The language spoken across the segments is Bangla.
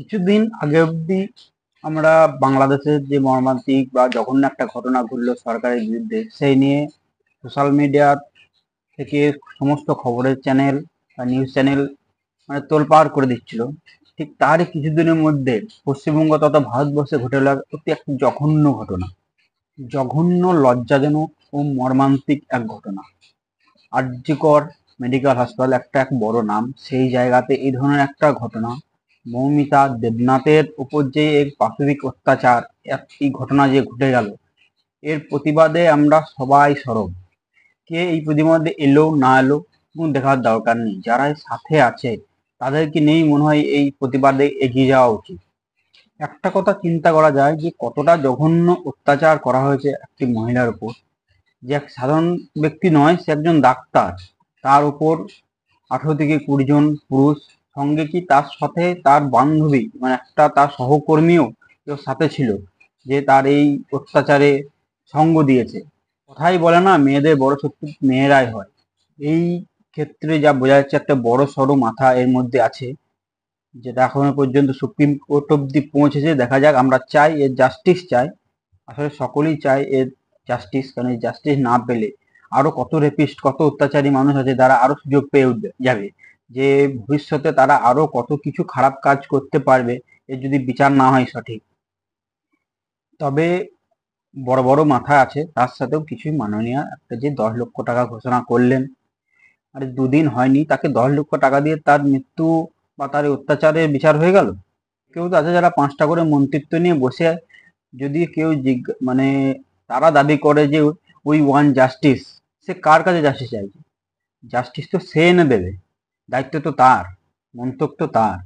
কিছুদিন আগে অবধি আমরা বাংলাদেশের যে মর্মান্তিক বা জঘন্য একটা ঘটনা ঘটলো সরকারের বিরুদ্ধে, সেই নিয়ে সোশ্যাল মিডিয়া থেকে সমস্ত খবরের চ্যানেল বা নিউজ চ্যানেল মানে তোলপাড় করে দিচ্ছিল। ঠিক তারই কিছুদিনের মধ্যে পশ্চিমবঙ্গ তথা ভারতবর্ষে ঘটে গেল অতি এক জঘন্য ঘটনা, জঘন্য, লজ্জাজনক ও মর্মান্তিক এক ঘটনা। আরজিকর মেডিকেল হাসপাতাল একটা এক বড় নাম, সেই জায়গাতে এই ধরনের একটা ঘটনা, মৌমিতা দেবনাথের উপর যে এক পাশবিক অত্যাচার, এই ঘটনা যে ঘটে গেল, এর প্রতিবাদে আমরা সবাই সরব। কে এই প্রতিবাদে এলো না এলো কোনো দেখার দরকার নেই, যারা এর সাথে আছে তাদেরকে নিয়েই মনে হয় এই প্রতিবাদে এগিয়ে যাওয়া উচিত। একটা কথা চিন্তা করা যায় যে কতটা জঘন্য অত্যাচার করা হয়েছে একটি মহিলার উপর, যে এক সাধারণ ব্যক্তি নয়, সে একজন ডাক্তার। তার উপর 18 থেকে 20 জন পুরুষ, সঙ্গে কি তার সাথে তার বান্ধবী মানে একটা তার সহকর্মীও কেউ সাথে ছিল, যে তার এই অত্যাচারে সঙ্গ দিয়েছে। কথাই বলে না, মেয়েদের বড় শত্রু মেয়েরাই হয়। এই ক্ষেত্রে যা বোঝা যাচ্ছে, একটা বড় সড়ো মাথা এর মধ্যে আছে, যেটা এখনো পর্যন্ত সুপ্রিম কোর্ট অব্দি পৌঁছেছে। দেখা যাক, আমরা চাই এর জাস্টিস চাই, আসলে সকলেই চায় এর জাস্টিস, কারণ এই জাস্টিস না পেলে আরো কত রেপিস্ট, কত অত্যাচারী মানুষ আছে যারা আরো সুযোগ পেয়ে উঠবে যাবে, যে ভবিষ্যতে তারা আরো কত কিছু খারাপ কাজ করতে পারবে এর যদি বিচার না হয় সঠিক। তবে বড় বড় মাথা আছে, তার সাথেও কিছুই মাননীয়, একটা যে 10 লক্ষ টাকা ঘোষণা করলেন, আরে দুদিন হয়নি তাকে 10 লক্ষ টাকা দিয়ে তার মৃত্যু বা তার এই অত্যাচারের বিচার হয়ে গেল। কেউ তো আছে যারা 5টা করে মন্ত্রিত্ব নিয়ে বসে, যদি কেউ মানে তারা দাবি করে যে উই ওয়ান জাস্টিস, সে কার কাছে জাস্টিস চাইছে? জাস্টিস তো সে এনে দেবে, দায়িত্ব তো তার, মন্তব্য তো তার।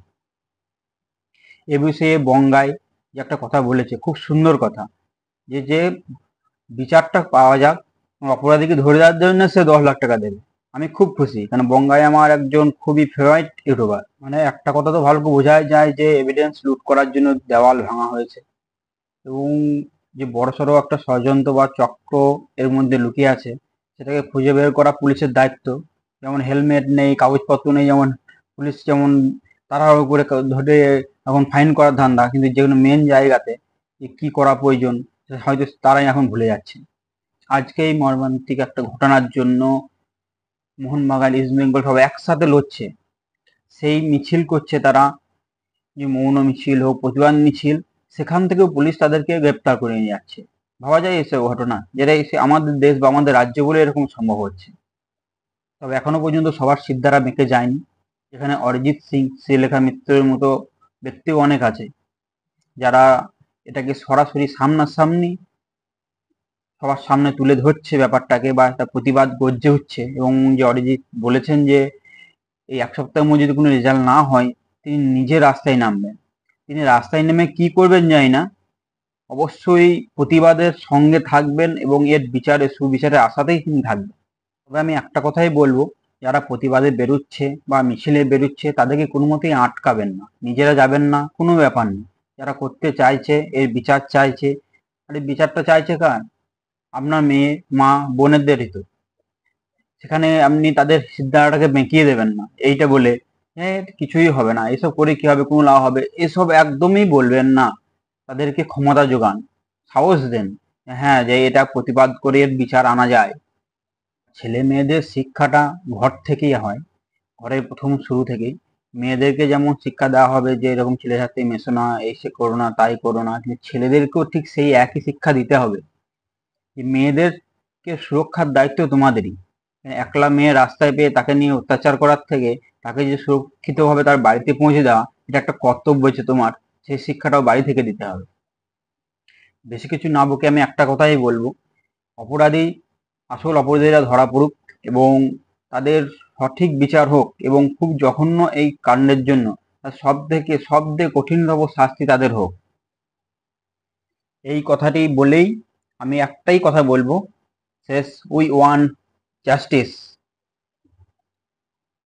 এ বিষয়ে বঙ্গাই যে একটা কথা বলেছে, খুব সুন্দর কথা, যে যে বিচারটা পাওয়া যাক, অপরাধীকে ধরে দেওয়ার জন্য সে 10 লাখ টাকা দেবে। আমি খুব খুশি, কারণ বঙ্গাই আমার একজন খুবই ফেভারিট ইউটিউবার। মানে একটা কথা তো ভালো করে বোঝাই যায় যে এভিডেন্স লুট করার জন্য দেওয়াল ভাঙা হয়েছে, এবং যে বড়সড় একটা ষড়যন্ত্র বা চক্র এর মধ্যে লুকিয়ে আছে, সেটাকে খুঁজে বের করা পুলিশের দায়িত্ব। যেমন হেলমেট নেই, কাগজপত্র নেই, যেমন পুলিশ যেমন তাড়াহুড়ো করে ধরে এখন ফাইন করার ধান্দা, কিন্তু যেগুলো মেন জায়গাতে যে কি করা প্রয়োজন হয়তো তারাই এখন ভুলে যাচ্ছে। আজকে এই মর্মান্তিক একটা ঘটনার জন্য মোহনবাগান, ইস্ট বেঙ্গল সব একসাথে লড়ছে, সেই মিছিল করছে তারা, যে মৌন মিছিল হোক, প্রতিবাদ মিছিল, সেখান থেকেও পুলিশ তাদেরকে গ্রেপ্তার করে নিয়ে যাচ্ছে। ভাবা যায় এসব ঘটনা, যেটা এসে আমাদের দেশ বা আমাদের রাজ্য বলে এরকম সম্ভব হচ্ছে। তবে এখনো পর্যন্ত সবার সিদ্ধারা বেঁকে যায়নি। এখানে অরিজিৎ সিং, শ্রীলেখা মিত্রের মতো ব্যক্তিও অনেক আছে, যারা এটাকে সরাসরি সামনাসামনি সবার সামনে তুলে ধরছে ব্যাপারটাকে, বা একটা প্রতিবাদ গর্জে উঠছে। এবং যে অরিজিৎ বলেছেন যে এই 1 সপ্তাহের মধ্যে যদি কোনো রেজাল্ট না হয়, তিনি নিজে রাস্তায় নামবেন। তিনি রাস্তায় নেমে কি করবেন জানি না, অবশ্যই প্রতিবাদের সঙ্গে থাকবেন এবং এর বিচারে, সুবিচারের আশাতেই তিনি থাকবেন। তবে আমি একটা কথাই বলবো, যারা প্রতিবাদে বেরোচ্ছে বা মিছিলে বেরোচ্ছে তাদেরকে কোনো মতেই আটকাবেন না, নিজেরা যাবেন না, কোনো ব্যাপার নেই। যারা করতে চাইছে, এর বিচার চাইছে, আর এই বিচারটা চাইছে কার? আপনার মেয়ে, মা, বোনেদেরই তো। সেখানে আপনি তাদের সিদ্ধান্তটাকে বেঁকিয়ে দেবেন না এইটা বলে, হ্যাঁ কিছুই হবে না, এসব করে কি হবে, কোনো লাভ হবে, এসব একদমই বলবেন না। তাদেরকে ক্ষমতা যোগান, সাহস দেন, হ্যাঁ, যে এটা প্রতিবাদ করে এর বিচার আনা যায়। ছেলে মেয়েদের শিক্ষাটা ঘর থেকেই হয়, ঘরের প্রথম শুরু থেকেই। মেয়েদেরকে যেমন শিক্ষা দেওয়া হবে যে এরকম ছেলের সাথে মেশো না, এই সে করো না, তাই করো না, কিন্তু ছেলেদেরকেও ঠিক সেই একই শিক্ষা দিতে হবে, যে মেয়েদেরকে সুরক্ষার দায়িত্ব তোমাদেরই। একলা মেয়ে রাস্তায় পেয়ে তাকে নিয়ে অত্যাচার করার থেকে তাকে যে সুরক্ষিতভাবে তার বাড়িতে পৌঁছে দেওয়া, এটা একটা কর্তব্য হচ্ছে তোমার, সেই শিক্ষাটাও বাড়ি থেকে দিতে হবে। বেশি কিছু না বকে আমি একটা কথাই বলবো, অপরাধী, আসল অপরাধীরা ধরা পড়ুক এবং তাদের সঠিক বিচার হোক, এবং খুব জঘন্য এই কাণ্ডের জন্য সব থেকে কঠিনতম শাস্তি তাদের হোক। এই কথাটি বলেই আমি একটাই কথা বলবো, শেষ, উই ওয়ান্ট জাস্টিস।